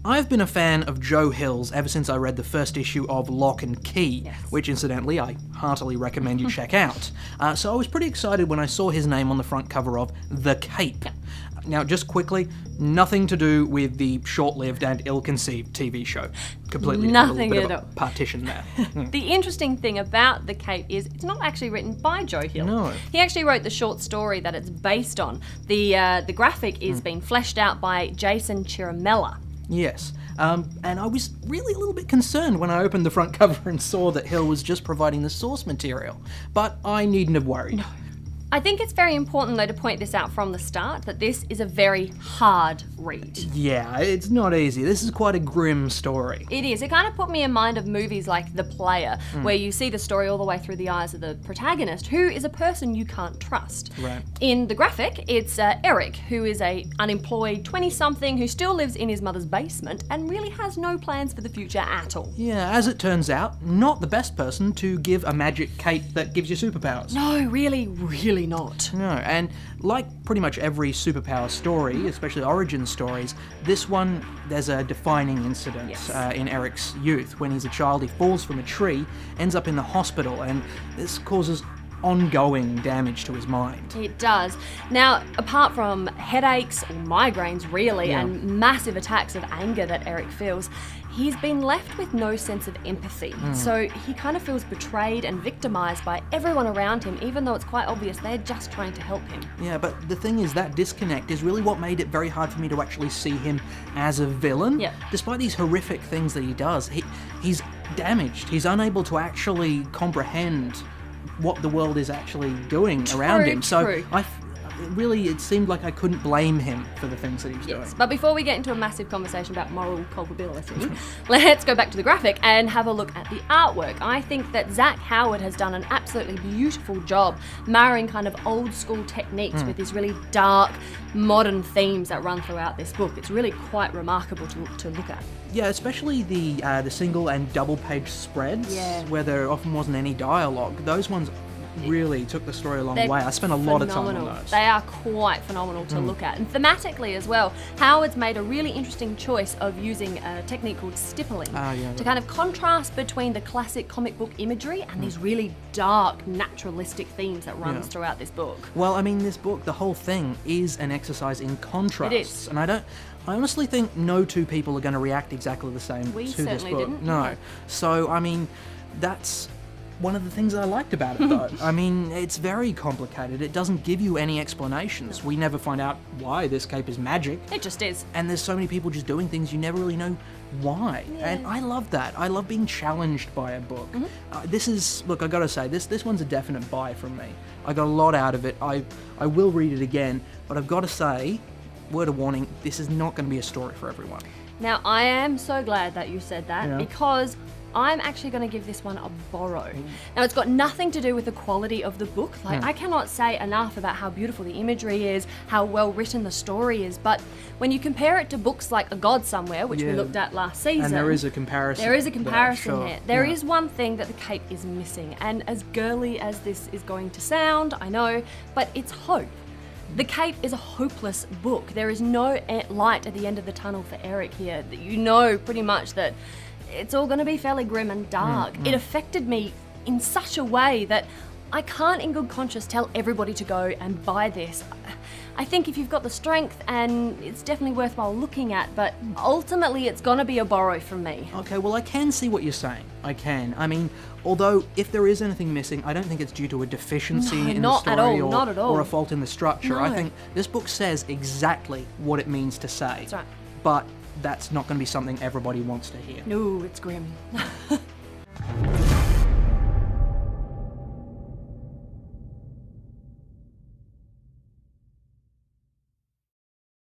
I've been a fan of Joe Hill's ever since I read the first issue of Lock and Key, Yes. which incidentally I heartily recommend you check out. So I was pretty excited when I saw his name on the front cover of The Cape. Now, just quickly, nothing to do with the short-lived and ill-conceived TV show. Completely Nothing different, a little bit at of all. a partition there. The interesting thing about The Cape is it's not actually written by Joe Hill. No. He actually wrote the short story that it's based on. The graphic is being fleshed out by Jason Chiramella. Yes. And I was really a little bit concerned when I opened the front cover and saw that Hill was just providing the source material. But I needn't have worried. No. I think it's very important, though, to point this out from the start, that this is a very hard read. Yeah, it's not easy. This is quite a grim story. It is. It kind of put me in mind of movies like The Player, where you see the story all the way through the eyes of the protagonist, who is a person you can't trust. Right. In the graphic, it's Eric, who is a unemployed 20-something who still lives in his mother's basement and really has no plans for the future at all. Yeah, as it turns out, not the best person to give a magic cape that gives you superpowers. No, really not. No, and like pretty much every superpower story, especially origin stories, this one, there's a defining incident Yes. In Eric's youth. When he's a child, he falls from a tree, ends up in the hospital, and this causes ongoing damage to his mind. It does. Now, apart from headaches or migraines, really, Yeah. and massive attacks of anger that Eric feels, he's been left with no sense of empathy. So he kind of feels betrayed and victimised by everyone around him, even though it's quite obvious they're just trying to help him. Yeah, but the thing is, that disconnect is really what made it very hard for me to actually see him as a villain. Yeah. Despite these horrific things that he does, he's damaged. He's unable to actually comprehend what the world is actually doing around him. So True. it seemed like I couldn't blame him for the things that he was doing. But before we get into a massive conversation about moral culpability, let's go back to the graphic and have a look at the artwork. I think that Zach Howard has done an absolutely beautiful job marrying kind of old school techniques with these really dark, modern themes that run throughout this book. It's really quite remarkable to look at. Yeah, especially the single and double page spreads, Yeah. where there often wasn't any dialogue. Those ones really took the story a long They're way. I spent a lot of time on phenomenal. those. They are quite phenomenal to look at. And thematically as well, Howard's made a really interesting choice of using a technique called stippling to kind of contrast between the classic comic book imagery and these really dark, naturalistic themes that runs throughout this book. Well, I mean, this book, the whole thing is an exercise in contrasts. It is. And I honestly think no two people are going to react exactly the same We to this certainly book. didn't. No. So, I mean, that's one of the things I liked about it, though. I mean, it's very complicated. It doesn't give you any explanations. We never find out why this cape is magic. It just is. And there's so many people just doing things you never really know why. And I love that. I love being challenged by a book. This is, look, I gotta say, this one's a definite buy from me. I got a lot out of it. I will read it again, but I've got to say, word of warning, this is not going to be a story for everyone. Now, I am so glad that you said that because I'm actually going to give this one a borrow. Now, it's got nothing to do with the quality of the book. Like, I cannot say enough about how beautiful the imagery is, how well written the story is, but when you compare it to books like A God Somewhere, which we looked at last season... And there is a comparison. There is a comparison there. there. There is one thing that the cape is missing, and as girly as this is going to sound, I know, but it's hope. The Cape is a hopeless book. There is no light at the end of the tunnel for Eric here. You know pretty much that it's all going to be fairly grim and dark. It affected me in such a way that I can't in good conscience tell everybody to go and buy this. I think if you've got the strength, and it's definitely worthwhile looking at, but ultimately it's going to be a borrow from me. Okay, well, I can see what you're saying. I can. I mean, although if there is anything missing, I don't think it's due to a deficiency in the not story at all, not at all. or a fault in the structure. I No. think this book says exactly what it means to say. That's right. But that's not going to be something everybody wants to hear. No, it's grim.